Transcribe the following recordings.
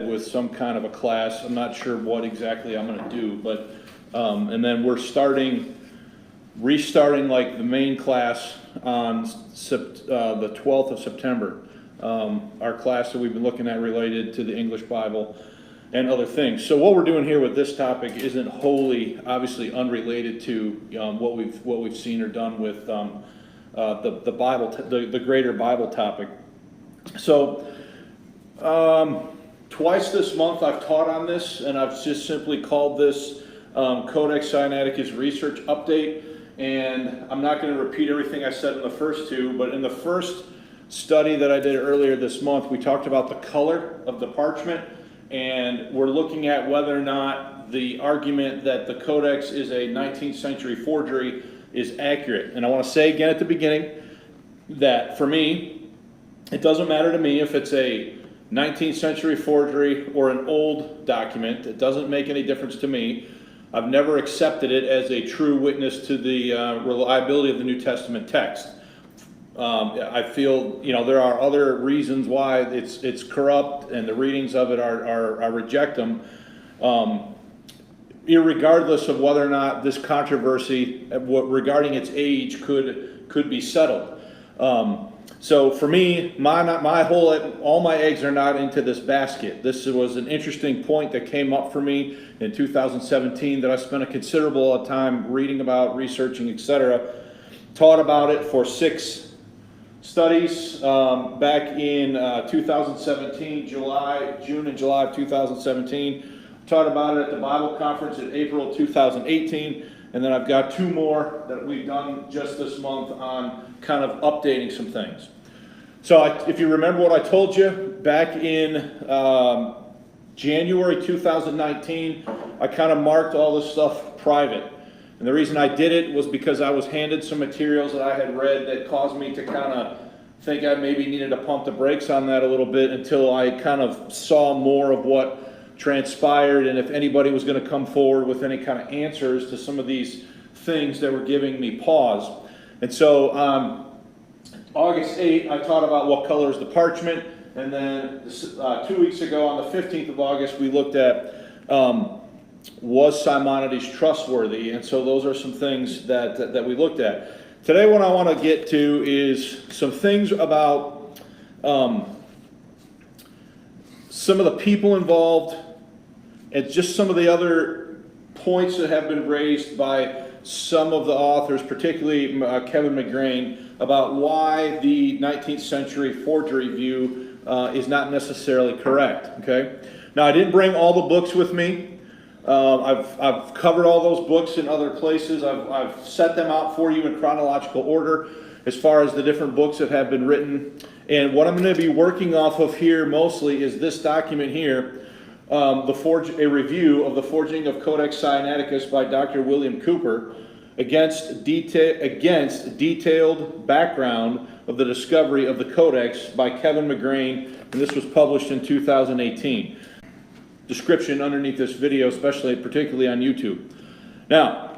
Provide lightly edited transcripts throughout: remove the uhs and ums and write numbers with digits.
with some kind of a class. I'm not sure what exactly I'm going to do, but and then we're restarting like the main class on the 12th of September. Our class that we've been looking at related to the English Bible and other things. So what we're doing here with this topic isn't wholly, obviously, unrelated to what we've seen or done with the Bible, the greater Bible topic. So. Twice this month I've taught on this, and I've just simply called this Codex Sinaiticus Research Update, and I'm not going to repeat everything I said in the first two, but in the first study that I did earlier this month, we talked about the color of the parchment, and we're looking at whether or not the argument that the Codex is a 19th century forgery is accurate. And I want to say again at the beginning that for me, it doesn't matter to me if it's a 19th century forgery or an old document. It doesn't make any difference to me. I've never accepted it as a true witness to the reliability of the New Testament text. I feel, there are other reasons why it's corrupt, and the readings of it I reject them, irregardless of whether or not this controversy regarding its age could be settled. So for me, all my eggs are not into this basket. This was an interesting point that came up for me in 2017 that I spent a considerable time reading about, researching, etc. Taught about it for 6 studies back in 2017, June and July of 2017. Taught about it at the Bible conference in April 2018. And then I've got 2 more that we've done just this month on kind of updating some things. So if you remember what I told you back in January 2019, I kind of marked all this stuff private. And the reason I did it was because I was handed some materials that I had read that caused me to kind of think I maybe needed to pump the brakes on that a little bit until I kind of saw more of what transpired, and if anybody was going to come forward with any kind of answers to some of these things that were giving me pause. And so August 8th, I taught about what color is the parchment, and then 2 weeks ago on the 15th of August, we looked at was Simonides trustworthy, and so those are some things that we looked at. Today what I want to get to is some things about some of the people involved, and just some of the other points that have been raised by some of the authors, particularly Kevin McGrane, about why the 19th century forgery view is not necessarily correct. Okay. Now, I didn't bring all the books with me. I've covered all those books in other places. I've set them out for you in chronological order as far as the different books that have been written. And what I'm going to be working off of here mostly is this document here. A review of the forging of Codex Sinaiticus by Dr. William Cooper against detailed background of the discovery of the Codex by Kevin McGrane, and this was published in 2018. Description underneath this video, particularly on YouTube. Now,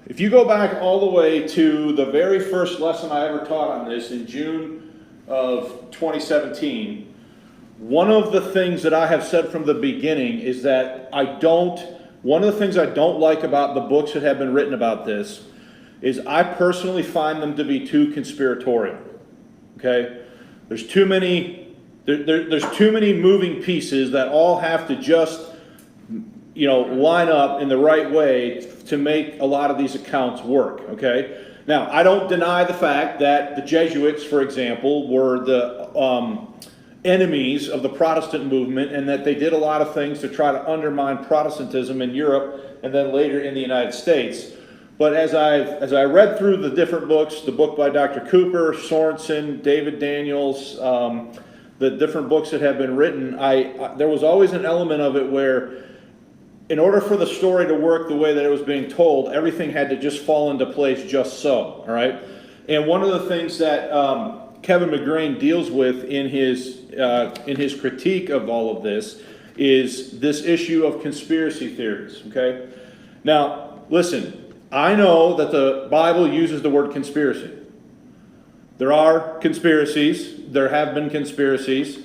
if you go back all the way to the very first lesson I ever taught on this in June of 2017, one of the things that I have said from the beginning is that one of the things I don't like about the books that have been written about this is I personally find them to be too conspiratorial. Okay? There's too many moving pieces that all have to just, line up in the right way to make a lot of these accounts work. Okay? Now, I don't deny the fact that the Jesuits, for example, were the enemies of the Protestant movement, and that they did a lot of things to try to undermine Protestantism in Europe and then later in the United States. But as I read through the different books, the book by Dr. Cooper, Sorensen, David Daniels, the different books that have been written, there was always an element of it where in order for the story to work the way that it was being told, everything had to just fall into place just so, all right? And one of the things that Kevin McGrane deals with in his critique of all of this is this issue of conspiracy theories. Okay, now listen, I know that the Bible uses the word conspiracy. There are conspiracies. There have been conspiracies.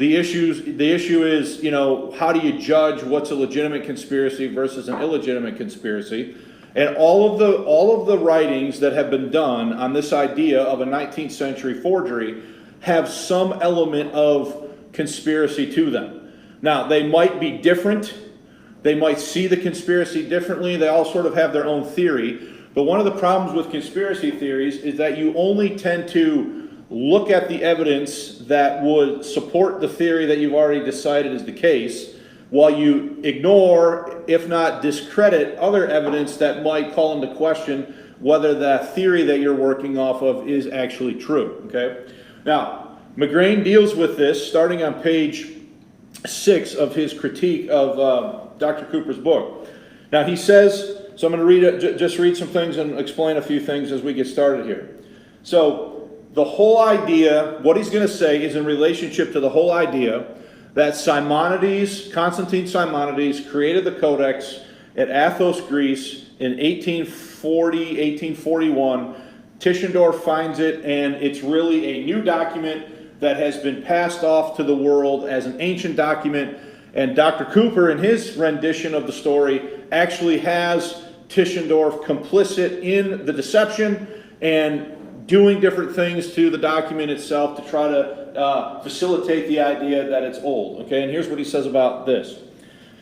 the issue is, you know, how do you judge what's a legitimate conspiracy versus an illegitimate conspiracy? And all of the writings that have been done on this idea of a 19th century forgery have some element of conspiracy to them. Now, they might be different. They might see the conspiracy differently. They all sort of have their own theory. But one of the problems with conspiracy theories is that you only tend to look at the evidence that would support the theory that you've already decided is the case, while you ignore, if not discredit, other evidence that might call into question whether that theory that you're working off of is actually true. Okay? Now, McGrane deals with this starting on page 6 of his critique of Dr. Cooper's book. Now, he says, so I'm going to just read some things and explain a few things as we get started here. So, the whole idea, what he's going to say is in relationship to the whole idea that Constantine Simonides created the Codex at Athos, Greece in 1841. Tischendorf finds it, and it's really a new document that has been passed off to the world as an ancient document. And Dr. Cooper, in his rendition of the story, actually has Tischendorf complicit in the deception and doing different things to the document itself to try to facilitate the idea that it's old. Okay, and here's what he says about this.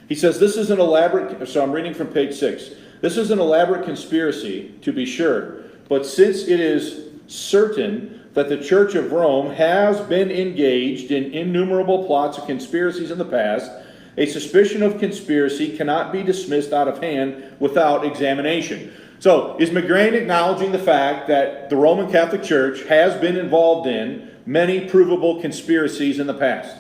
He says, this is an elaborate, so I'm reading from page 6. This is an elaborate conspiracy, to be sure, but since it is certain that the Church of Rome has been engaged in innumerable plots of conspiracies in the past, a suspicion of conspiracy cannot be dismissed out of hand without examination. So, is McGrane acknowledging the fact that the Roman Catholic Church has been involved in many provable conspiracies in the past?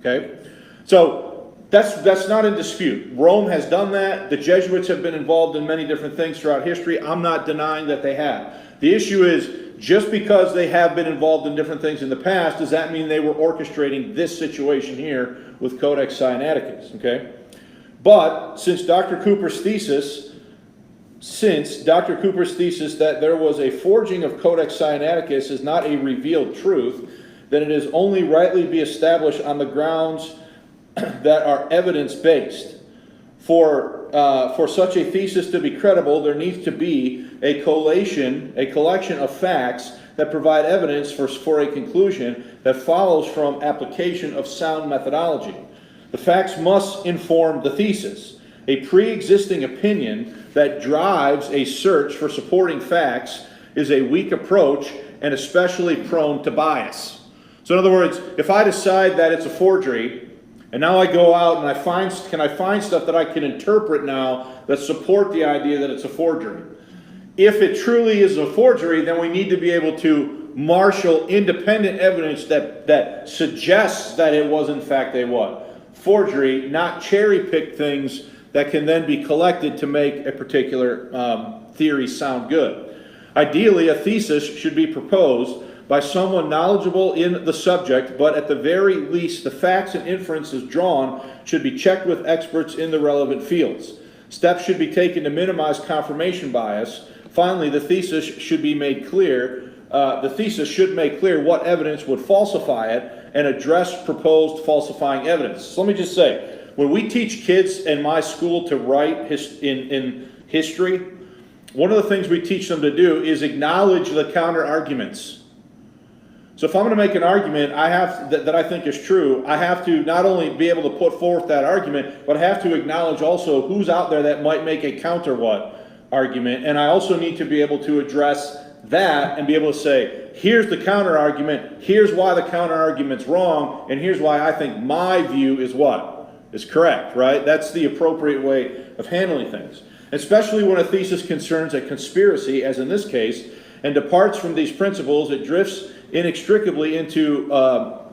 Okay? So, that's not in dispute. Rome has done that. The Jesuits have been involved in many different things throughout history. I'm not denying that they have. The issue is, just because they have been involved in different things in the past, does that mean they were orchestrating this situation here with Codex Sinaiticus? Okay? But, since Dr. Cooper's thesis that there was a forging of Codex Sinaiticus is not a revealed truth, then it is only rightly be established on the grounds that are evidence-based. For such a thesis to be credible, there needs to be a collection of facts that provide evidence for a conclusion that follows from application of sound methodology. The facts must inform the thesis. A pre-existing opinion that drives a search for supporting facts is a weak approach and especially prone to bias. So in other words, if I decide that it's a forgery, and now I go out and can I find stuff that I can interpret now that support the idea that it's a forgery? If it truly is a forgery, then we need to be able to marshal independent evidence that suggests that it was in fact a what? Forgery, not cherry-pick things that can then be collected to make a particular theory sound good. Ideally, a thesis should be proposed by someone knowledgeable in the subject, but at the very least, the facts and inferences drawn should be checked with experts in the relevant fields. Steps should be taken to minimize confirmation bias. Finally, the thesis should make clear what evidence would falsify it and address proposed falsifying evidence. So let me just say, when we teach kids in my school to write in history, one of the things we teach them to do is acknowledge the counter arguments. So if I'm going to make an argument that I think is true, I have to not only be able to put forth that argument, but I have to acknowledge also who's out there that might make a counter argument, and I also need to be able to address that and be able to say, here's the counter argument, here's why the counter argument's wrong, and here's why I think my view is correct, right? That's the appropriate way of handling things. Especially when a thesis concerns a conspiracy, as in this case, and departs from these principles, it drifts inextricably into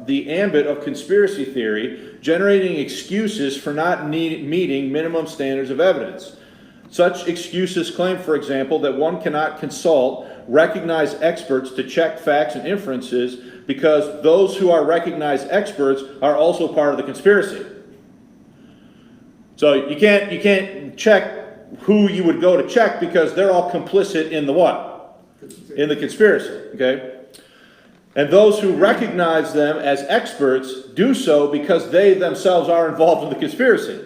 the ambit of conspiracy theory, generating excuses for not meeting minimum standards of evidence. Such excuses claim, for example, that one cannot consult recognized experts to check facts and inferences because those who are recognized experts are also part of the conspiracy. So you can't check who you would go to check because they're all complicit in the what? In the conspiracy, okay? And those who recognize them as experts do so because they themselves are involved in the conspiracy.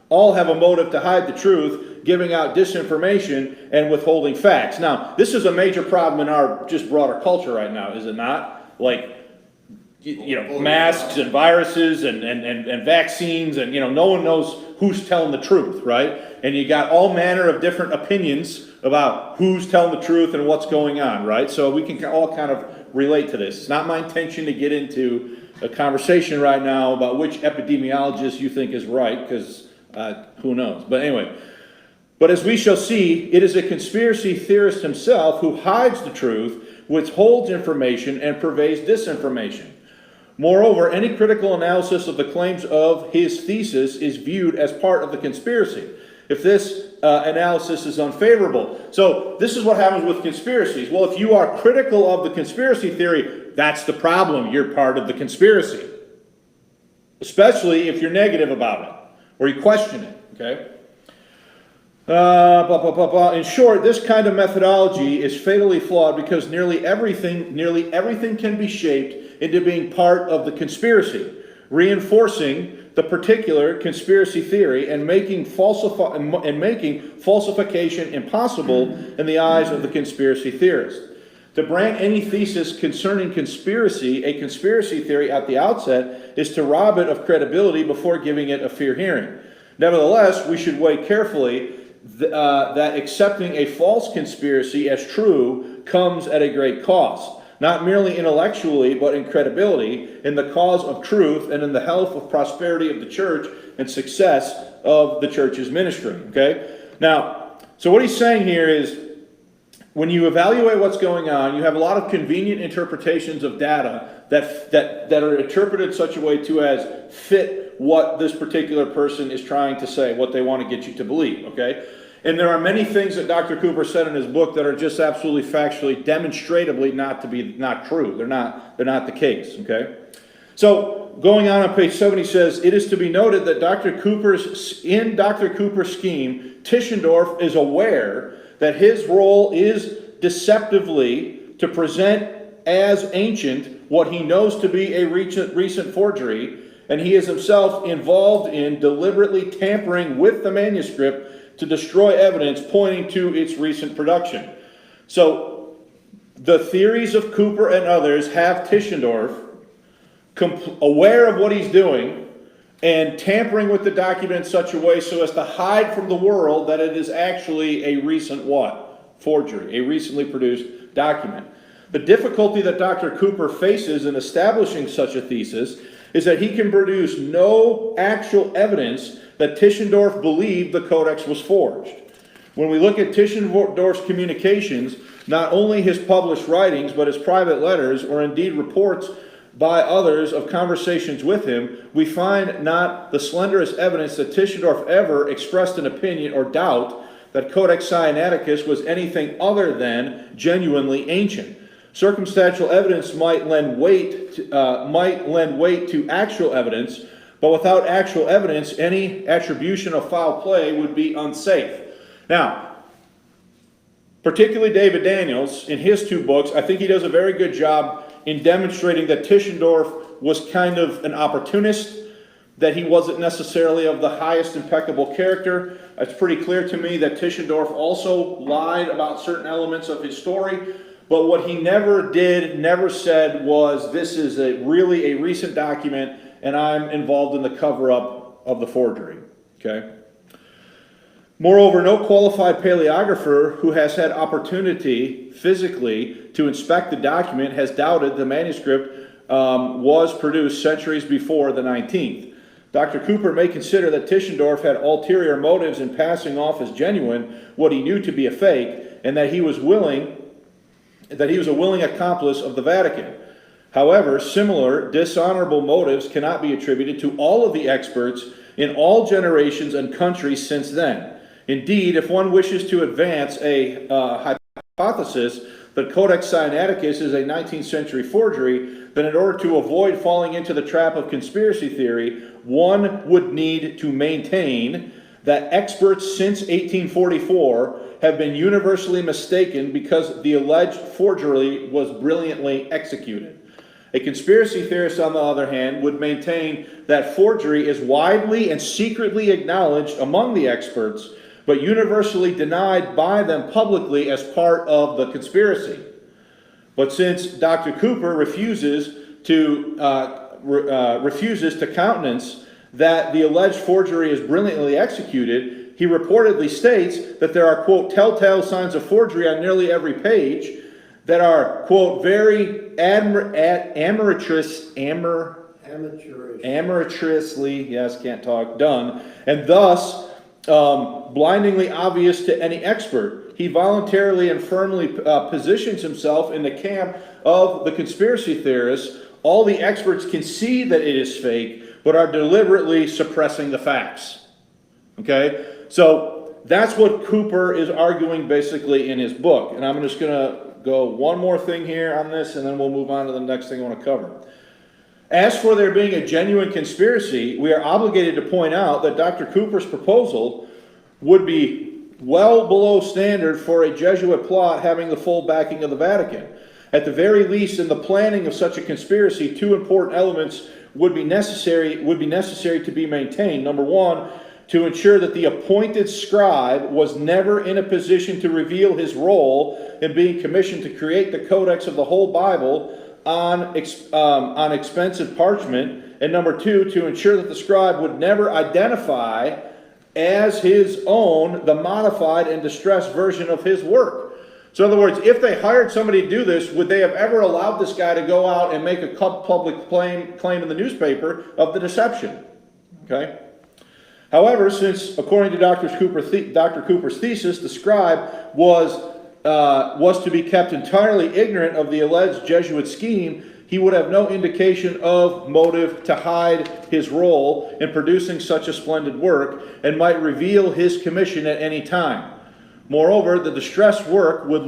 All have a motive to hide the truth, giving out disinformation and withholding facts. Now, this is a major problem in our just broader culture right now, is it not? Like, masks and viruses and vaccines, and no one knows who's telling the truth, right? And you got all manner of different opinions about who's telling the truth and what's going on, right? So we can all kind of relate to this. It's not my intention to get into a conversation right now about which epidemiologist you think is right, because who knows? But anyway, but as we shall see, it is a conspiracy theorist himself who hides the truth, withholds information, and purveys disinformation. Moreover, any critical analysis of the claims of his thesis is viewed as part of the conspiracy, if this analysis is unfavorable. So this is what happens with conspiracies. Well, if you are critical of the conspiracy theory, that's the problem. You're part of the conspiracy. Especially if you're negative about it, or you question it, okay? In short, this kind of methodology is fatally flawed because nearly everything can be shaped into being part of the conspiracy, reinforcing the particular conspiracy theory and making falsification impossible in the eyes of the conspiracy theorist. To brand any thesis concerning conspiracy a conspiracy theory at the outset is to rob it of credibility before giving it a fair hearing. Nevertheless, we should weigh carefully that accepting a false conspiracy as true comes at a great cost, not merely intellectually, but in credibility, in the cause of truth, and in the health of prosperity of the church and success of the church's ministry. Okay? Now, so what he's saying here is, when you evaluate what's going on, you have a lot of convenient interpretations of data that are interpreted in such a way to as fit what this particular person is trying to say, what they want to get you to believe, okay? And there are many things that Dr. Cooper said in his book that are just absolutely factually, demonstratably not true. They're not the case, okay? So, going on page 7, he says, it is to be noted that in Dr. Cooper's scheme, Tischendorf is aware that his role is deceptively to present as ancient what he knows to be a recent forgery, and he is himself involved in deliberately tampering with the manuscript to destroy evidence pointing to its recent production. So, the theories of Cooper and others have Tischendorf aware of what he's doing and tampering with the document in such a way so as to hide from the world that it is actually a recent what? Forgery, a recently produced document. The difficulty that Dr. Cooper faces in establishing such a thesis is that he can produce no actual evidence that Tischendorf believed the Codex was forged. When we look at Tischendorf's communications, not only his published writings, but his private letters, or indeed reports by others of conversations with him, we find not the slenderest evidence that Tischendorf ever expressed an opinion or doubt that Codex Sinaiticus was anything other than genuinely ancient. Circumstantial evidence might lend weight to actual evidence, but without actual evidence, any attribution of foul play would be unsafe. Now, particularly David Daniels, in his 2 books, I think he does a very good job in demonstrating that Tischendorf was kind of an opportunist, that he wasn't necessarily of the highest impeccable character. It's pretty clear to me that Tischendorf also lied about certain elements of his story, but what he never said was, this is really a recent document and I'm involved in the cover-up of the forgery. Okay? Moreover, no qualified paleographer who has had opportunity physically to inspect the document has doubted the manuscript was produced centuries before the 19th. Dr. Cooper may consider that Tischendorf had ulterior motives in passing off as genuine what he knew to be a fake, and that he was a willing accomplice of the Vatican. However, similar dishonorable motives cannot be attributed to all of the experts in all generations and countries since then. Indeed, if one wishes to advance a hypothesis that Codex Sinaiticus is a 19th century forgery, then in order to avoid falling into the trap of conspiracy theory, one would need to maintain that experts since 1844 have been universally mistaken because the alleged forgery was brilliantly executed. A conspiracy theorist, on the other hand, would maintain that forgery is widely and secretly acknowledged among the experts, but universally denied by them publicly as part of the conspiracy. But since Dr. Cooper refuses to countenance that the alleged forgery is brilliantly executed, he reportedly states that there are, quote, telltale signs of forgery on nearly every page that are, quote, very amateurishly, yes, can't talk, done, and thus blindingly obvious to any expert. He voluntarily and firmly positions himself in the camp of the conspiracy theorists. All the experts can see that it is fake, but are deliberately suppressing the facts. Okay? So that's what Cooper is arguing basically in his book. And I'm just going to go one more thing here on this, and then we'll move on to the next thing I want to cover. As for there being a genuine conspiracy, we are obligated to point out that Dr. Cooper's proposal would be well below standard for a Jesuit plot having the full backing of the Vatican. At the very least, in the planning of such a conspiracy, two important elements would be necessary to be maintained. Number one, to ensure that the appointed scribe was never in a position to reveal his role in being commissioned to create the codex of the whole Bible on expensive parchment. And number two, to ensure that the scribe would never identify as his own the modified and distressed version of his work. So in other words, if they hired somebody to do this, would they have ever allowed this guy to go out and make a public claim in the newspaper of the deception? Okay? However, since, according to Dr. Cooper's thesis, the scribe was to be kept entirely ignorant of the alleged Jesuit scheme, he would have no indication of motive to hide his role in producing such a splendid work, and might reveal his commission at any time. Moreover, the distressed work would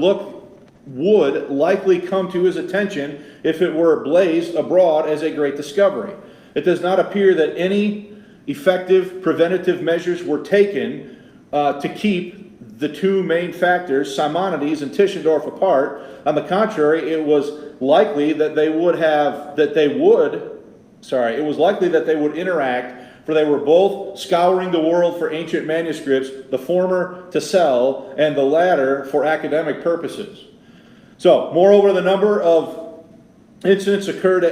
likely come to his attention if it were blazed abroad as a great discovery. It does not appear that any effective preventative measures were taken to keep the two main factors, Simonides and Tischendorf, apart. On the contrary, it was likely that they would interact, for they were both scouring the world for ancient manuscripts, the former to sell and the latter for academic purposes. So, moreover, the number of incidents occurred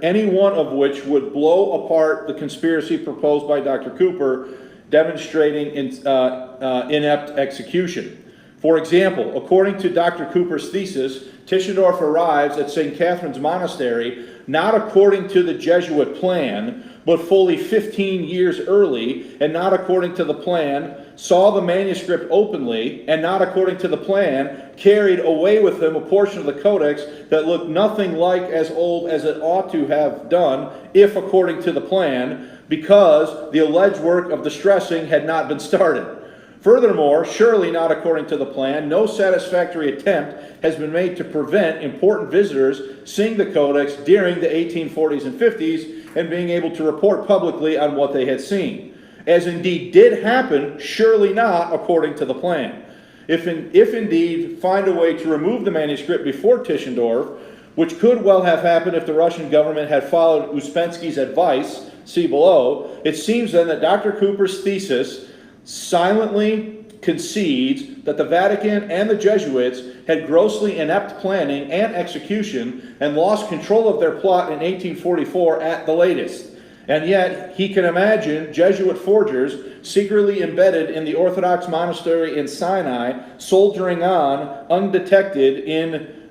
any one of which would blow apart the conspiracy proposed by Dr. Cooper, demonstrating inept execution. For example, according to Dr. Cooper's thesis, Tischendorf arrives at St. Catherine's Monastery not according to the Jesuit plan, but fully 15 years early, and not according to the plan, saw the manuscript openly, and not according to the plan, carried away with him a portion of the codex that looked nothing like as old as it ought to have done, if according to the plan, because the alleged work of distressing had not been started. Furthermore, surely not according to the plan, no satisfactory attempt has been made to prevent important visitors seeing the codex during the 1840s and 50s and being able to report publicly on what they had seen. As indeed did happen, surely not according to the plan. If indeed find a way to remove the manuscript before Tischendorf, which could well have happened if the Russian government had followed Uspenskey's advice, see below, it seems then that Dr. Cooper's thesis silently concedes that the Vatican and the Jesuits had grossly inept planning and execution and lost control of their plot in 1844 at the latest. And yet, he can imagine Jesuit forgers secretly embedded in the Orthodox monastery in Sinai, soldiering on, undetected in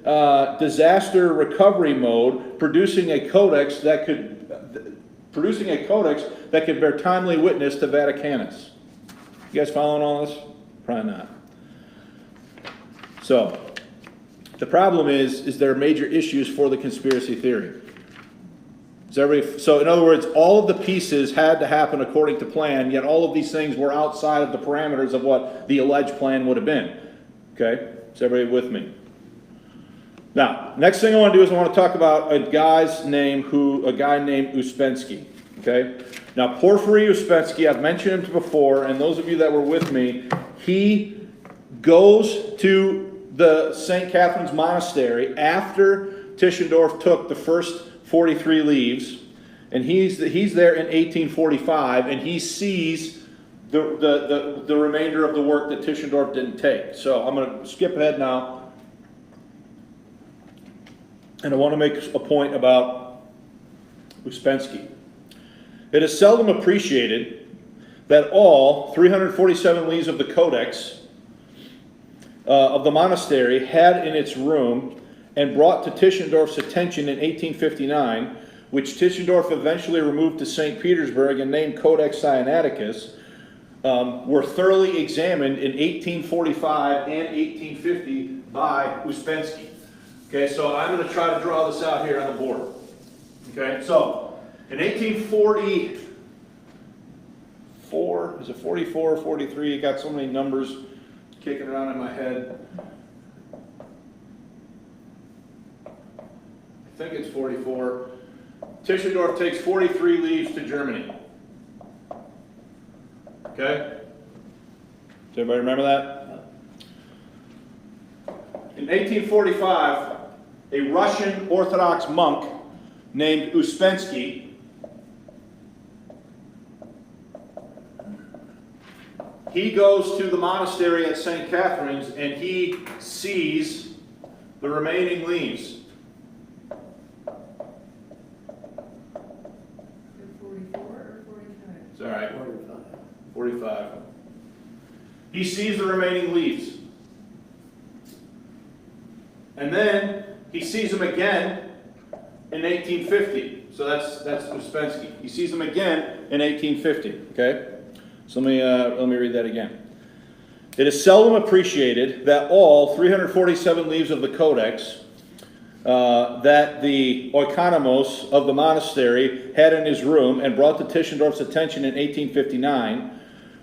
disaster recovery mode, producing a codex that could bear timely witness to Vaticanus. You guys following all this? Probably not. So, the problem is there are major issues for the conspiracy theory. So in other words, all of the pieces had to happen according to plan, yet all of these things were outside of the parameters of what the alleged plan would have been. Okay? Is everybody with me? Now, next thing I want to do is I want to talk about a guy named Uspenskey. Okay? Now, Porphyry Uspenskey, I've mentioned him before, and those of you that were with me, he goes to the St. Catherine's Monastery after Tischendorf took the first 43 leaves, and he's there in 1845, and he sees the remainder of the work that Tischendorf didn't take. So I'm going to skip ahead now, and I want to make a point about Uspenskey. It is seldom appreciated that all 347 leaves of the Codex of the monastery had in its room and brought to Tischendorf's attention in 1859, which Tischendorf eventually removed to St. Petersburg and named Codex Sinaiticus, were thoroughly examined in 1845 and 1850 by Uspenskey. Okay, so I'm going to try to draw this out here on the board. Okay, so in 1844, is it 44 or 43? I got so many numbers kicking around in my head. I think it's 44. Tischendorf takes 43 leaves to Germany. Okay? Does everybody remember that? In 1845, a Russian Orthodox monk named Uspenskey he goes to the monastery at St. Catherine's and he sees the remaining leaves. 44 or 45? It's all right. 45. He sees the remaining leaves. And then he sees them again in 1850. So that's Uspenskey. He sees them again in 1850. Okay? So let me read that again. It is seldom appreciated that all 347 leaves of the Codex that the oikonomos of the monastery had in his room and brought to Tischendorf's attention in 1859,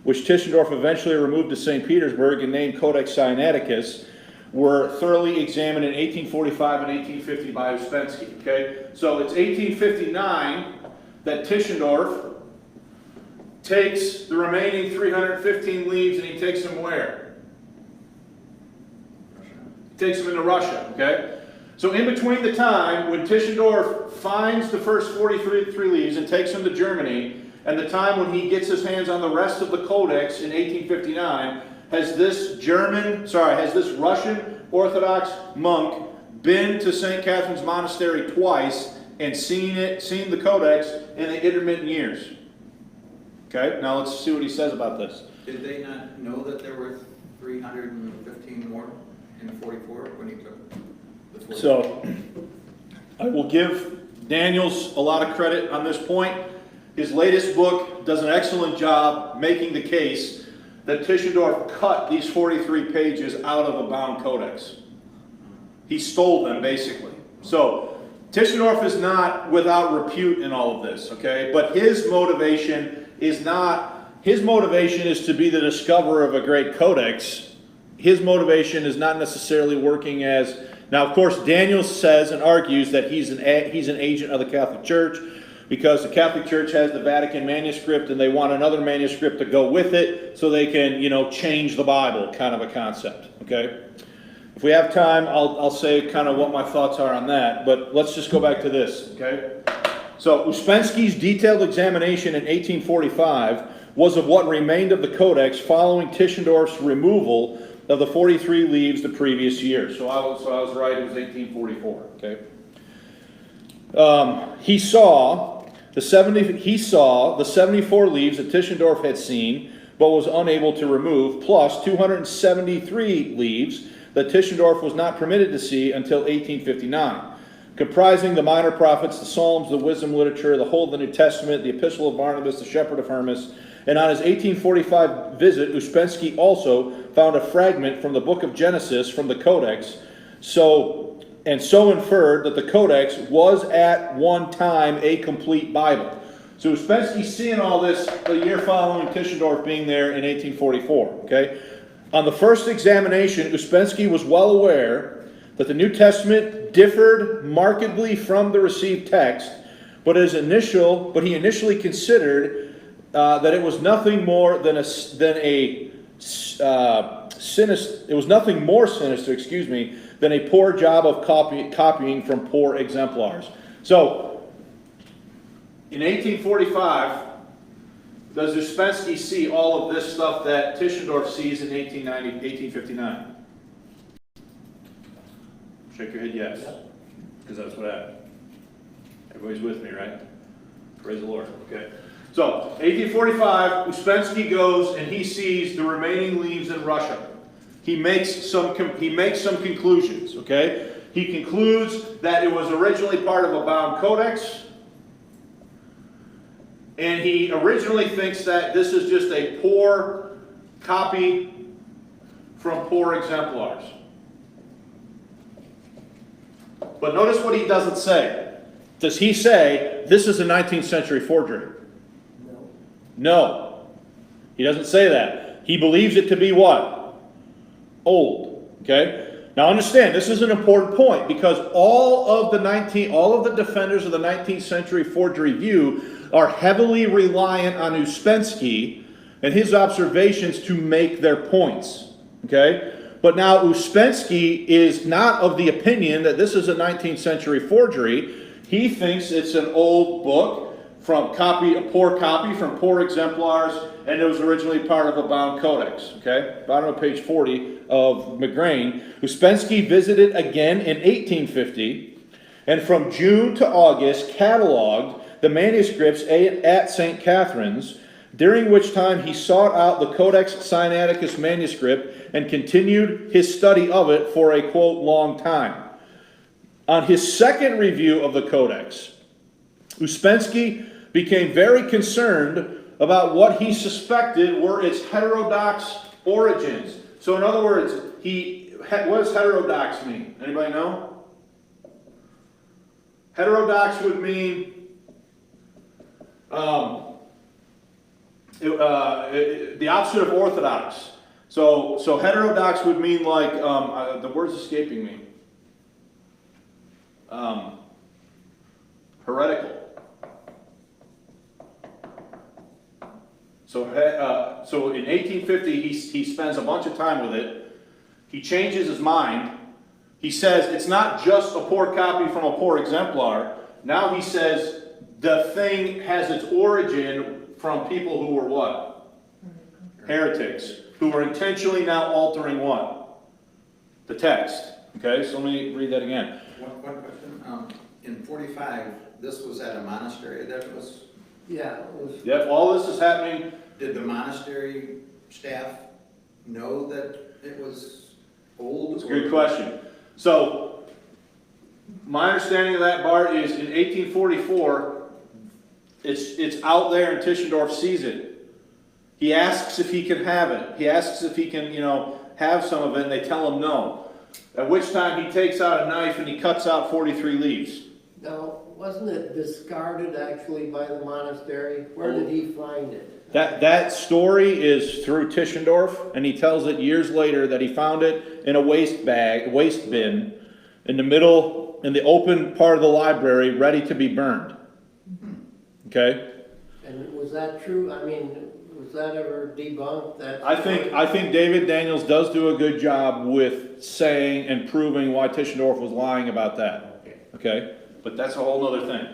which Tischendorf eventually removed to St. Petersburg and named Codex Sinaiticus, were thoroughly examined in 1845 and 1850 by Uspenskey. Okay, so it's 1859 that Tischendorf takes the remaining 315 leaves and he takes them where? He takes them into Russia. Okay, so in between the time when Tischendorf finds the first 43 leaves and takes them to Germany, and the time when he gets his hands on the rest of the Codex in 1859, has this Russian Orthodox monk been to St. Catherine's Monastery twice and seen the Codex in the intermittent years. Okay, now let's see what he says about this. Did they not know that there were 315 more in 44 when he took the 44? So, I will give Daniels a lot of credit on this point. His latest book does an excellent job making the case that Tischendorf cut these 43 pages out of a bound codex. He stole them, basically. So, Tischendorf is not without repute in all of this, okay? But his motivation is to be the discoverer of a great codex. His motivation is not necessarily working as... Now, of course, Daniels says and argues that he's an agent of the Catholic Church, because the Catholic Church has the Vatican manuscript and they want another manuscript to go with it so they can, change the Bible, kind of a concept, okay? If we have time, I'll say kind of what my thoughts are on that, but let's just go back to this, okay? So, Uspenskey's detailed examination in 1845 was of what remained of the Codex following Tischendorf's removal of the 43 leaves the previous year. So I was right, it was 1844, okay? He saw the 74 leaves that Tischendorf had seen but was unable to remove, plus 273 leaves that Tischendorf was not permitted to see until 1859, comprising the minor prophets, the Psalms, the wisdom literature, the whole of the New Testament, the Epistle of Barnabas, the Shepherd of Hermas. And on his 1845 visit, Uspenskey also found a fragment from the book of Genesis from the Codex, so inferred that the Codex was at one time a complete Bible. So Uspenskey's seeing all this the year following Tischendorf being there in 1844. Okay? On the first examination, Uspenskey was well aware that the New Testament differed markedly from the received text, but he initially considered that it was nothing more than a it was nothing more sinister, excuse me, than a poor job of copying from poor exemplars. So, in 1845, does Uspenskey see all of this stuff that Tischendorf sees in 1859? Shake your head yes, because that's what happened. Everybody's with me, right? Praise the Lord. Okay. So, 1845, Uspenskey goes and he sees the remaining leaves in Russia. He makes some conclusions. Okay. He concludes that it was originally part of a bound codex, and he originally thinks that this is just a poor copy from poor exemplars. But notice what he doesn't say. Does he say this is a 19th century forgery? No. No. He doesn't say that. He believes it to be what? Old. Okay? Now understand, this is an important point, because all of the defenders of the 19th century forgery view are heavily reliant on Uspenskey and his observations to make their points. Okay? But now Uspenskey is not of the opinion that this is a 19th century forgery. He thinks it's an old book, a poor copy from poor exemplars, and it was originally part of a bound codex. Okay? Bottom of page 40 of McGrane. Uspenskey visited again in 1850, and from June to August cataloged the manuscripts at St. Catherine's, during which time he sought out the Codex Sinaiticus manuscript and continued his study of it for a, quote, long time. On his second review of the Codex, Uspenskey became very concerned about what he suspected were its heterodox origins. So in other words, what does heterodox mean? Anybody know? Heterodox would mean the opposite of orthodox. So heterodox would mean like, the word's escaping me. Heretical. So in 1850, he spends a bunch of time with it. He changes his mind. He says it's not just a poor copy from a poor exemplar. Now he says the thing has its origin from people who were what? Heretics. Who were intentionally now altering what? The text. Okay, so let me read that again. One question. In 45, this was at a monastery that was... Yeah, it was. Yep, all this is happening. Did the monastery staff know that it was old? It's a good question. So, my understanding of that, Bart, is in 1844, it's out there and Tischendorf sees it. He asks if he can have it. He asks if he can, have some of it, and they tell him no. At which time he takes out a knife and he cuts out 43 leaves. Now, wasn't it discarded actually by the monastery? Where did he find it? That story is through Tischendorf, and he tells it years later that he found it in a waste bin, in the open part of the library, ready to be burned. Okay? And was that true? I mean, was that ever debunked? I think David Daniels does do a good job with saying and proving why Tischendorf was lying about that. Okay? But that's a whole other thing.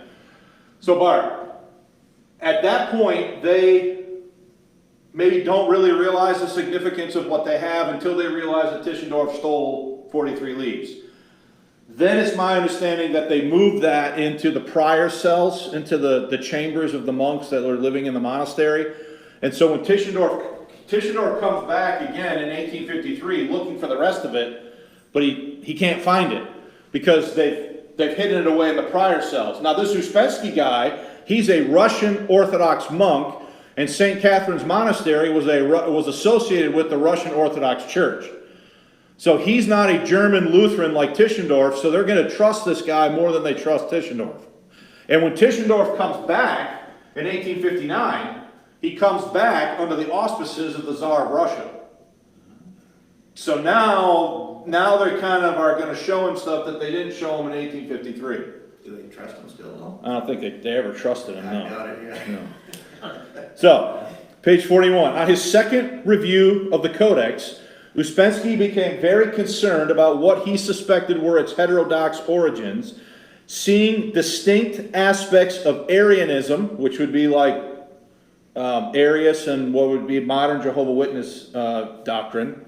So Bart, at that point, they maybe don't really realize the significance of what they have until they realize that Tischendorf stole 43 leaves. Then it's my understanding that they moved that into the prior cells, into the chambers of the monks that were living in the monastery. And so when Tischendorf comes back again in 1853 looking for the rest of it, but he can't find it because they've hidden it away in the prior cells. Now this Uspenskey guy, he's a Russian Orthodox monk, and St. Catherine's Monastery was associated with the Russian Orthodox Church. So he's not a German Lutheran like Tischendorf, so they're going to trust this guy more than they trust Tischendorf. And when Tischendorf comes back in 1859, he comes back under the auspices of the Tsar of Russia. So now they kind of are going to show him stuff that they didn't show him in 1853. Do they trust him still, though? I don't think they ever trusted him, no. I doubt it, yeah. No. So, Page 41. On his second review of the Codex, Uspenskey became very concerned about what he suspected were its heterodox origins, seeing distinct aspects of Arianism, which would be like Arius and what would be modern Jehovah's Witness doctrine,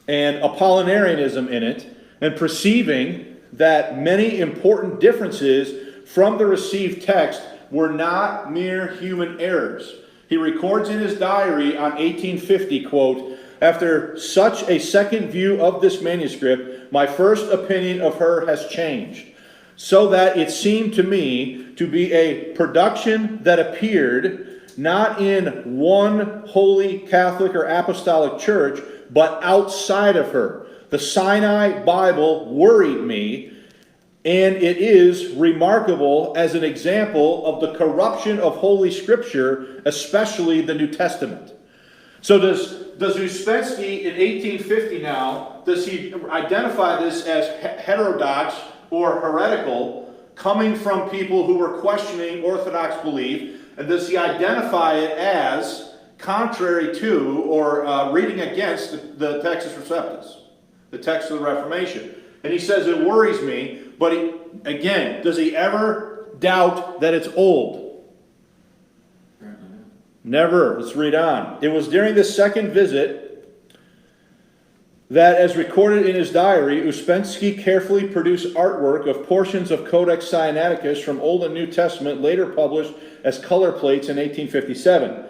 and Apollinarianism in it, and perceiving that many important differences from the received text were not mere human errors. He records in his diary on 1850, quote, "After such a second view of this manuscript, my first opinion of her has changed, so that it seemed to me to be a production that appeared not in one holy Catholic or Apostolic church, but outside of her. The Sinai Bible worried me, and it is remarkable as an example of the corruption of Holy Scripture, especially the New Testament." So does Uspenskey in 1850 now, does he identify this as heterodox or heretical, coming from people who were questioning Orthodox belief, and does he identify it as contrary to or reading against the Textus Receptus, the text of the Reformation? And he says it worries me, but again, does he ever doubt that it's old? Never. Let's read on. It was during this second visit that, as recorded in his diary, Uspenskey carefully produced artwork of portions of Codex Sinaiticus from Old and New Testament, later published as color plates in 1857.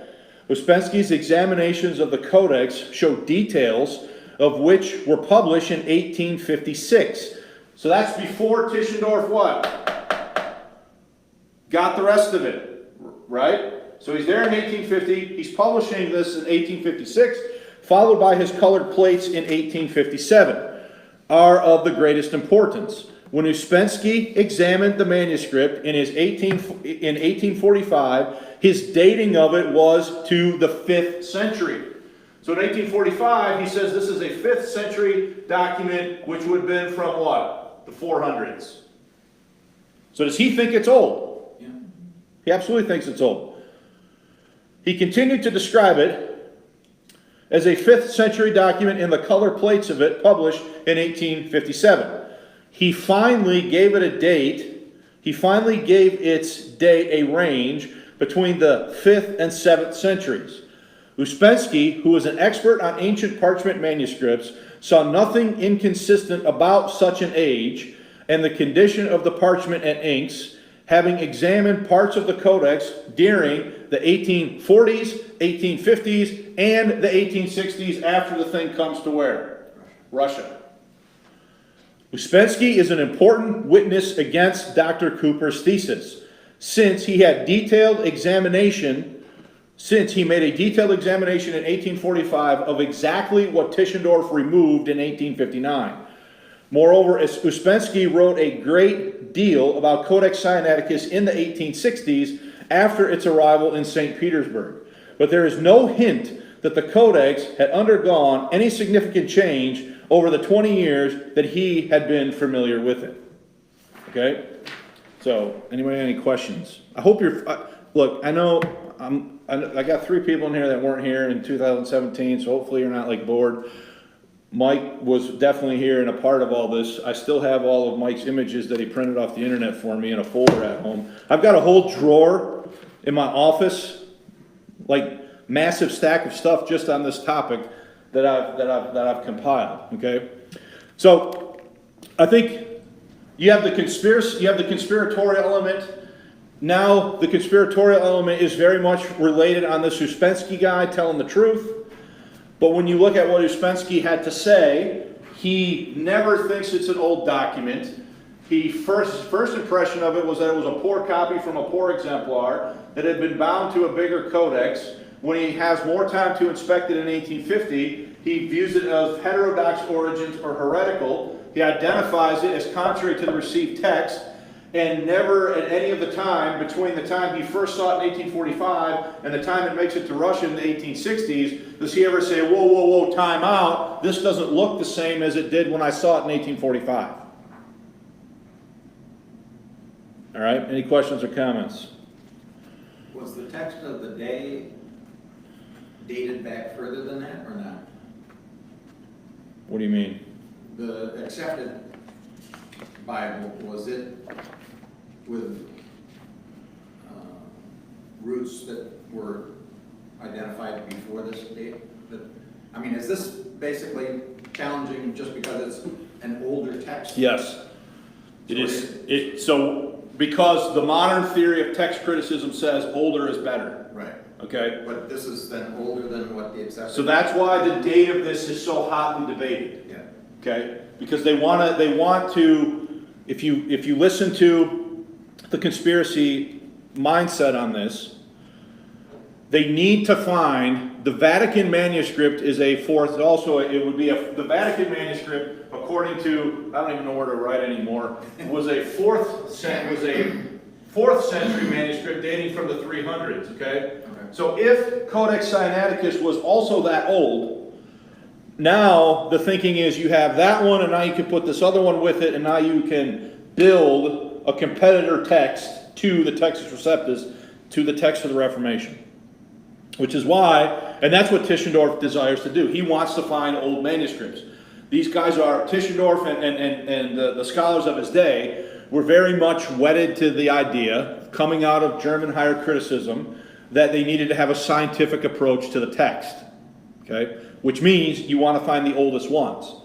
Uspenskey's examinations of the Codex show details of which were published in 1856. So that's before Tischendorf what? Got the rest of it, right? So he's there in 1850, he's publishing this in 1856, followed by his colored plates in 1857, are of the greatest importance. When Uspenskey examined the manuscript in 1845, his dating of it was to the 5th century. So in 1845, he says this is a 5th century document, which would have been from what? The 400s. So does he think it's old? Yeah. He absolutely thinks it's old. He continued to describe it as a 5th century document in the color plates of it published in 1857. He finally gave it a date. He finally gave its day a range between the 5th and 7th centuries. Uspenskey, who was an expert on ancient parchment manuscripts, saw nothing inconsistent about such an age and the condition of the parchment and inks, having examined parts of the Codex during the 1840s, 1850s, and the 1860s after the thing comes to where? Russia. Uspenskey is an important witness against Dr. Cooper's thesis, since he made a detailed examination in 1845 of exactly what Tischendorf removed in 1859. Moreover, Uspenskey wrote a great deal about Codex Sinaiticus in the 1860s after its arrival in St. Petersburg. But there is no hint that the Codex had undergone any significant change over the 20 years that he had been familiar with it. Okay? So, anybody have any questions? I hope you're... look, I know I got 3 people in here that weren't here in 2017, so hopefully you're not like bored. Mike was definitely here and a part of all this. I still have all of Mike's images that he printed off the internet for me in a folder at home. I've got a whole drawer in my office, like massive stack of stuff just on this topic that I've compiled. Okay, so I think you have the conspiratorial element. Now the conspiratorial element is very much related on this Uspenskey guy telling the truth. But when you look at what Uspenskey had to say, he never thinks it's an old document. His first impression of it was that it was a poor copy from a poor exemplar that had been bound to a bigger codex. When he has more time to inspect it in 1850, he views it as heterodox origins or heretical. He identifies it as contrary to the received text, and never at any of the time between the time he first saw it in 1845 and the time it makes it to Russia in the 1860s does he ever say, whoa, whoa, whoa, time out, this doesn't look the same as it did when I saw it in 1845. All right, any questions or comments? Was the text of the day dated back further than that or not? What do you mean? The accepted Bible, was it with roots that were identified before this date? I mean, is this basically challenging just because it's an older text? Yes. It is. So because the modern theory of text criticism says older is better. Right. Okay? But this is then older than what the accepted. So that's why the date of this is so hotly debated. Yeah. Okay? Because they want to, if you listen to the conspiracy mindset on this, they need to find the Vatican manuscript is a fourth. Also, it would be the Vatican manuscript, according to, I don't even know where to write anymore, was a fourth century manuscript dating from the 300s. Okay. So if Codex Sinaiticus was also that old, now the thinking is you have that one, and now you can put this other one with it, and now you can build a competitor text to the Textus Receptus, to the text of the Reformation. Which is why, and that's what Tischendorf desires to do. He wants to find old manuscripts. These guys are, Tischendorf and the scholars of his day were very much wedded to the idea, coming out of German higher criticism, that they needed to have a scientific approach to the text. Okay? Which means you want to find the oldest ones.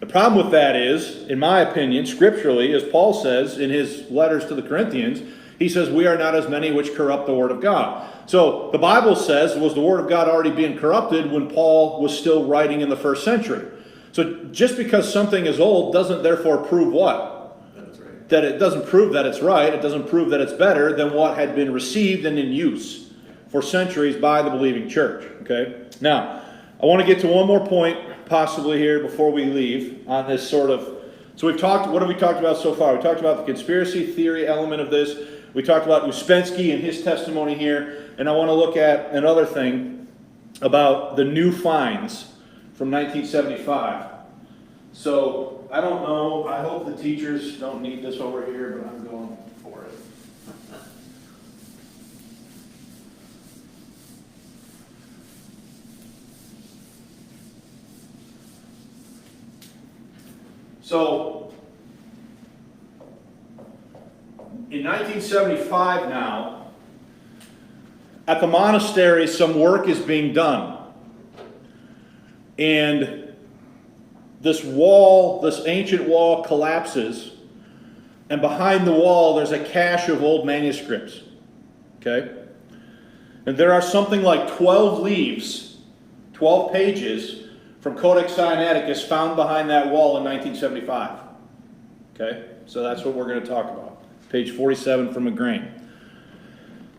The problem with that is, in my opinion, scripturally, as Paul says in his letters to the Corinthians, he says, we are not as many which corrupt the word of God. So the Bible says, was the word of God already being corrupted when Paul was still writing in the first century? So just because something is old doesn't therefore prove what? That's right. That it doesn't prove that it's right. It doesn't prove that it's better than what had been received and in use for centuries by the believing church. Okay? Now, I want to get to one more point possibly here before we leave on this sort of. So we've talked, what have we talked about so far? We talked about the conspiracy theory element of this. We talked about Uspenskey and his testimony here, and I want to look at another thing about the new finds from 1975. So, I don't know, I hope the teachers don't need this over here, but I'm going for it. So, in 1975 now, at the monastery, some work is being done. And this wall, this ancient wall collapses, and behind the wall there's a cache of old manuscripts. Okay? And there are something like 12 leaves, 12 pages from Codex Sinaiticus found behind that wall in 1975. Okay? So that's what we're going to talk about. Page 47 from McGrane.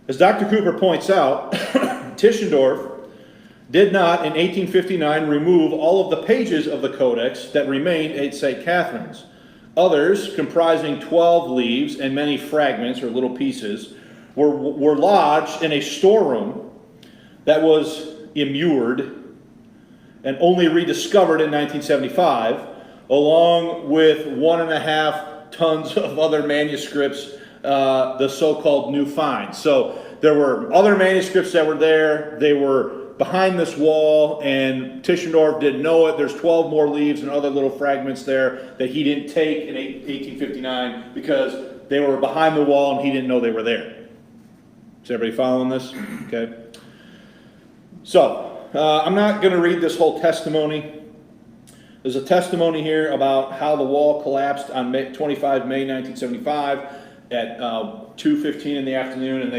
As Dr. Cooper points out, Tischendorf did not, in 1859, remove all of the pages of the Codex that remained at St. Catherine's. Others, comprising 12 leaves and many fragments or little pieces, were lodged in a storeroom that was immured and only rediscovered in 1975, along with 1.5 tons of other manuscripts, the so-called new finds. So there were other manuscripts that were there. They were behind this wall, and Tischendorf didn't know it. There's 12 more leaves and other little fragments there that he didn't take in 1859 because they were behind the wall and he didn't know they were there. Is everybody following this? Okay. So, I'm not going to read this whole testimony. There's a testimony here about how the wall collapsed on 25 May 1975 at 2:15 in the afternoon, and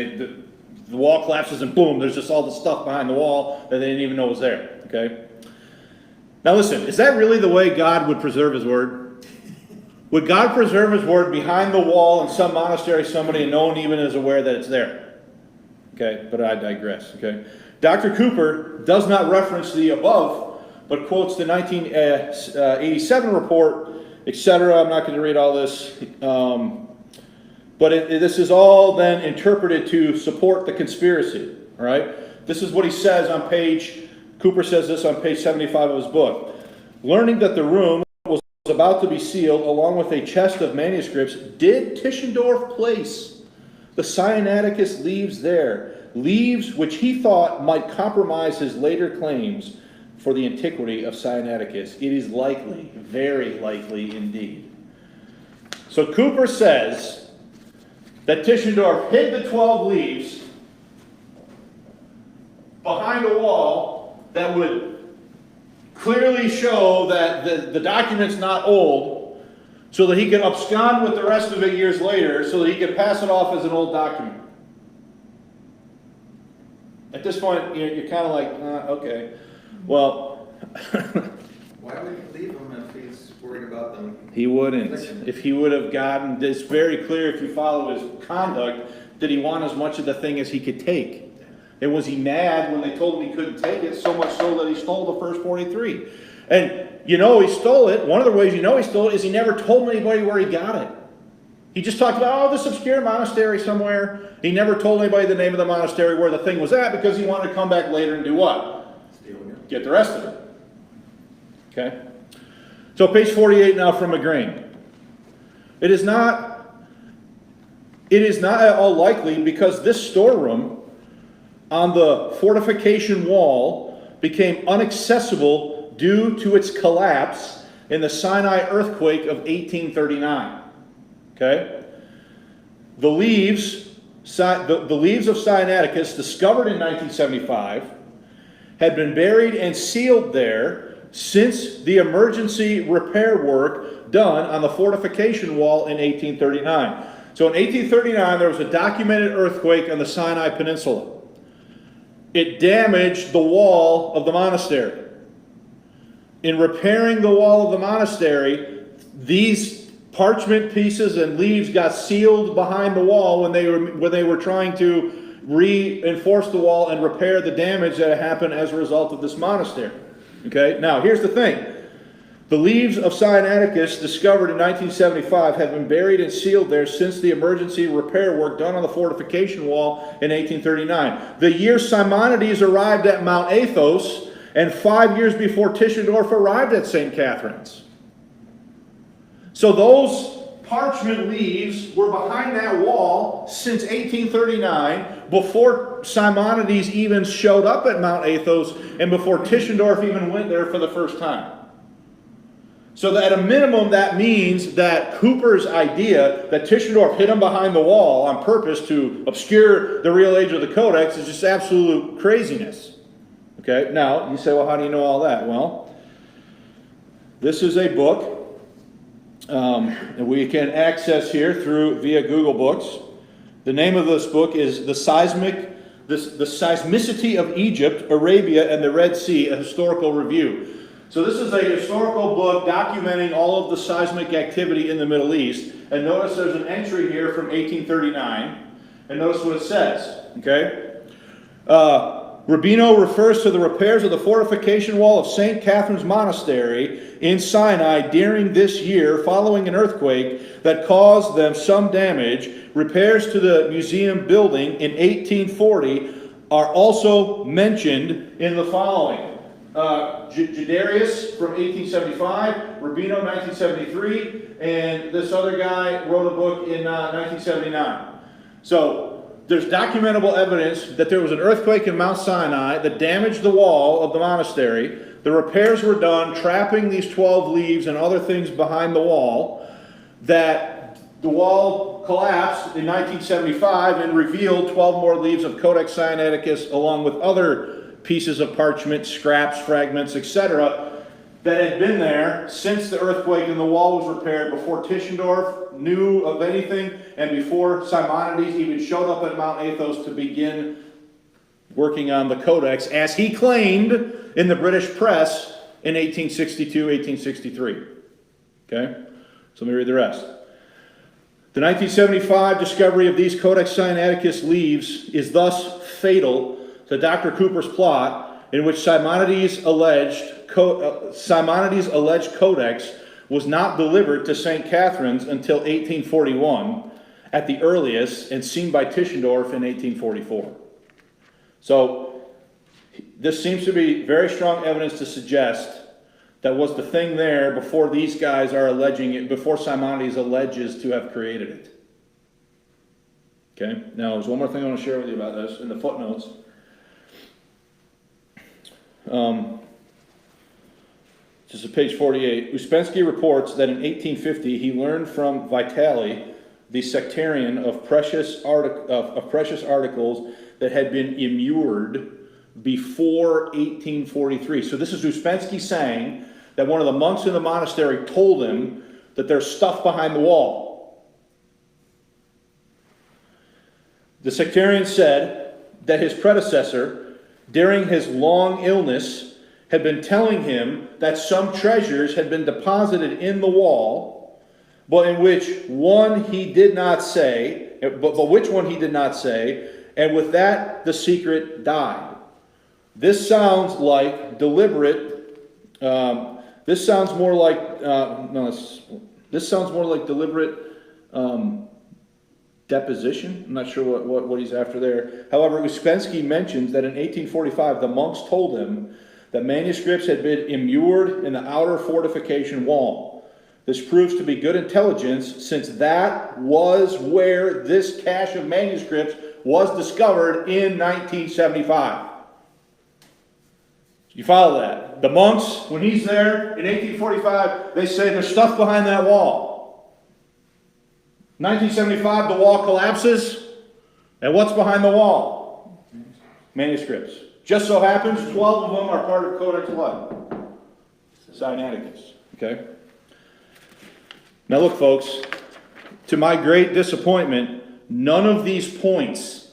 the wall collapses and boom, there's just all the stuff behind the wall that they didn't even know was there. Okay? Now listen, is that really the way God would preserve His Word? Would God preserve His Word behind the wall in some monastery, somebody, and no one even is aware that it's there? Okay, but I digress. Okay, Dr. Cooper does not reference the above, but quotes the 1987 report, etc. I'm not going to read all this. But this is all then interpreted to support the conspiracy, all right? This is what he says on Cooper says this on page 75 of his book. Learning that the room was about to be sealed along with a chest of manuscripts, did Tischendorf place the Sinaiticus leaves there, leaves which he thought might compromise his later claims for the antiquity of Sinaiticus. It is likely, very likely indeed. So Cooper says that Tischendorf hid the 12 leaves behind a wall that would clearly show that the document's not old, so that he could abscond with the rest of it years later, so that he could pass it off as an old document. At this point, you're kind of like, okay. Well, Why would he leave them if he's worried about them? he wouldn't. If he would have gotten, it's very clear if you follow his conduct, that he wanted as much of the thing as he could take. And was he mad when they told him he couldn't take it, so much so that he stole the first 43? And you know he stole it. One of the ways you know he stole it is he never told anybody where he got it. He just talked about, this obscure monastery somewhere. He never told anybody the name of the monastery where the thing was at, because he wanted to come back later and do what? Steal it. Get the rest of it. Okay? So page 48 now from McGrane. It is not at all likely, because this storeroom on the fortification wall became inaccessible due to its collapse in the Sinai earthquake of 1839. Okay? The leaves of Sinaiticus, discovered in 1975, had been buried and sealed there since the emergency repair work done on the fortification wall in 1839. So in 1839, there was a documented earthquake on the Sinai Peninsula. It damaged the wall of the monastery. In repairing the wall of the monastery, these parchment pieces and leaves got sealed behind the wall when they were trying to reinforce the wall and repair the damage that had happened as a result of this monastery. Okay, now here's the thing. The leaves of Sinaiticus, discovered in 1975, have been buried and sealed there since the emergency repair work done on the fortification wall in 1839. The year Simonides arrived at Mount Athos, and 5 years before Tischendorf arrived at St. Catherine's. So those parchment leaves were behind that wall since 1839, before Simonides even showed up at Mount Athos, and before Tischendorf even went there for the first time. So that at a minimum, that means that Cooper's idea that Tischendorf hid him behind the wall on purpose to obscure the real age of the Codex is just absolute craziness. Okay, now you say, well, how do you know all that? Well, this is a book that we can access here via Google Books. The name of this book is The Seismicity of Egypt, Arabia, and the Red Sea, a Historical Review. So this is a historical book documenting all of the seismic activity in the Middle East. And notice there's an entry here from 1839. And notice what it says. Okay? Rubino refers to the repairs of the fortification wall of St. Catherine's Monastery in Sinai during this year following an earthquake that caused them some damage. Repairs to the museum building in 1840 are also mentioned in the following. Jadarius from 1875, Rubino 1973, and this other guy wrote a book in 1979. So there's documentable evidence that there was an earthquake in Mount Sinai that damaged the wall of the monastery. The repairs were done, trapping these 12 leaves and other things behind the wall, that the wall collapsed in 1975 and revealed 12 more leaves of Codex Sinaiticus along with other pieces of parchment, scraps, fragments, etc., that had been there since the earthquake and the wall was repaired, before Tischendorf knew of anything, and before Simonides even showed up at Mount Athos to begin working on the Codex, as he claimed in the British press in 1862, 1863. Okay? So let me read the rest. The 1975 discovery of these Codex Sinaiticus leaves is thus fatal to Dr. Cooper's plot, in which Simonides' alleged codex was not delivered to St. Catherine's until 1841 at the earliest, and seen by Tischendorf in 1844. So this seems to be very strong evidence to suggest that was the thing there before these guys are alleging it, before Simonides alleges to have created it. Okay, now there's one more thing I want to share with you about this in the footnotes. This is page 48. Uspenskey reports that in 1850 he learned from Vitali, the sectarian, of precious articles that had been immured before 1843. So this is Uspenskey saying that one of the monks in the monastery told him that there's stuff behind the wall. The sectarian said that his predecessor, during his long illness, had been telling him that some treasures had been deposited in the wall, but in which one he did not say, but which one he did not say, and with that the secret died. This sounds like deliberate. This sounds more like deliberate deposition. I'm not sure what he's after there. However, Uspenskey mentions that in 1845 the monks told him that manuscripts had been immured in the outer fortification wall. This proves to be good intelligence, since that was where this cache of manuscripts was discovered in 1975. You follow that? The monks, when he's there in 1845, they say there's stuff behind that wall. 1975, the wall collapses, and what's behind the wall? Manuscripts. Just so happens 12 of them are part of Codex Sinaiticus. Okay? Now look, folks, to my great disappointment, none of these points,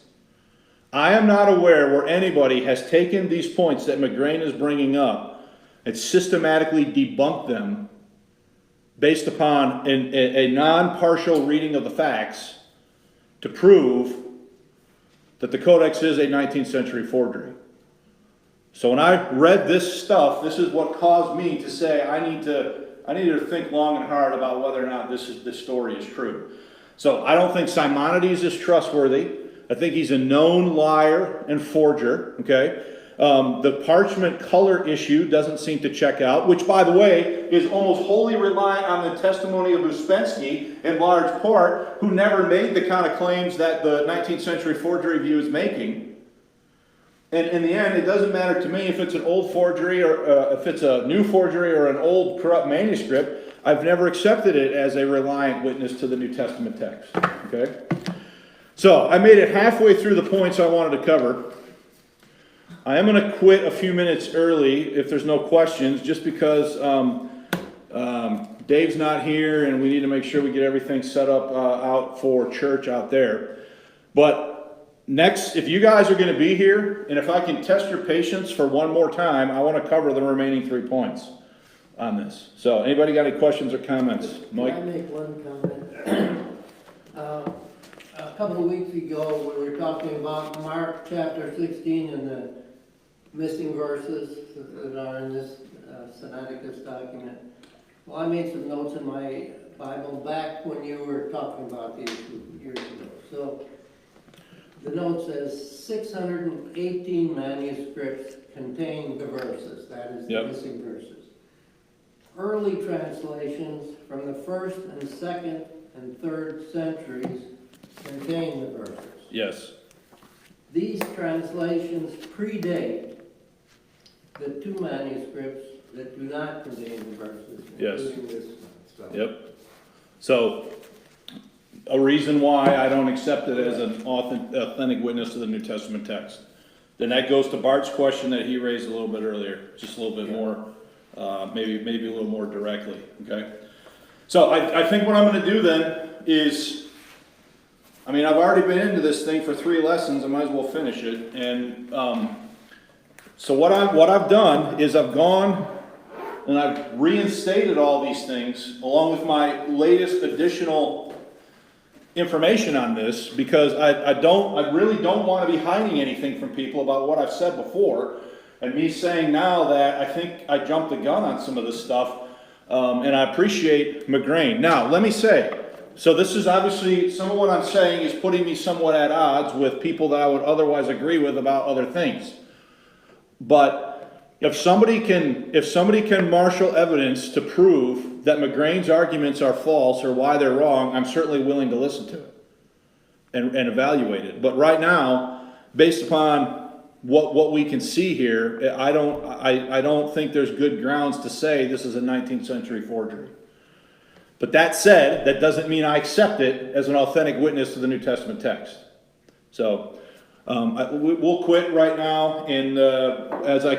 I am not aware where anybody has taken these points that McGrane is bringing up and systematically debunked them based upon a non-partial reading of the facts to prove that the Codex is a 19th century forgery. So when I read this stuff, this is what caused me to say I need to think long and hard about whether or not this story is true. So I don't think Simonides is trustworthy. I think he's a known liar and forger. Okay, the parchment color issue doesn't seem to check out, which, by the way, is almost wholly reliant on the testimony of Uspenskey in large part, who never made the kind of claims that the 19th century forgery view is making. And in the end, it doesn't matter to me if it's an old forgery or if it's a new forgery or an old corrupt manuscript. I've never accepted it as a reliant witness to the New Testament text. Okay? So I made it halfway through the points I wanted to cover. I am going to quit a few minutes early if there's no questions, just because Dave's not here and we need to make sure we get everything set up out for church out there. But next, if you guys are going to be here, and if I can test your patience for one more time, I want to cover the remaining 3 points on this. So, anybody got any questions or comments? Mike? Can I make one comment? A couple of weeks ago, we were talking about Mark chapter 16 and the missing verses that are in this Sinaiticus document. Well, I made some notes in my Bible back when you were talking about these years ago. So, the note says 618 manuscripts contain the verses, that is the missing verses. Early translations from the 1st and 2nd and 3rd centuries contain the verses. Yes. These translations predate the 2 manuscripts that do not contain the verses, including this stuff. Yep. So, a reason why I don't accept it as an authentic witness to the New Testament text. Then that goes to Bart's question that he raised a little bit earlier, just a little bit more, maybe a little more directly. Okay. So I think what I'm going to do then is, I mean, I've already been into this thing for 3 lessons. I might as well finish it. And so what I've done is I've gone and I've reinstated all these things along with my latest additional information on this, because I really don't want to be hiding anything from people about what I've said before, and me saying now that I think I jumped the gun on some of this stuff, and I appreciate McGrane. Now, let me say, so this is obviously, some of what I'm saying is putting me somewhat at odds with people that I would otherwise agree with about other things. But if somebody can marshal evidence to prove that McGrane's arguments are false or why they're wrong, I'm certainly willing to listen to it. and evaluate it. But right now, based upon what we can see here, I don't think there's good grounds to say this is a 19th century forgery. But that said, that doesn't mean I accept it as an authentic witness to the New Testament text. So we'll quit right now, and as I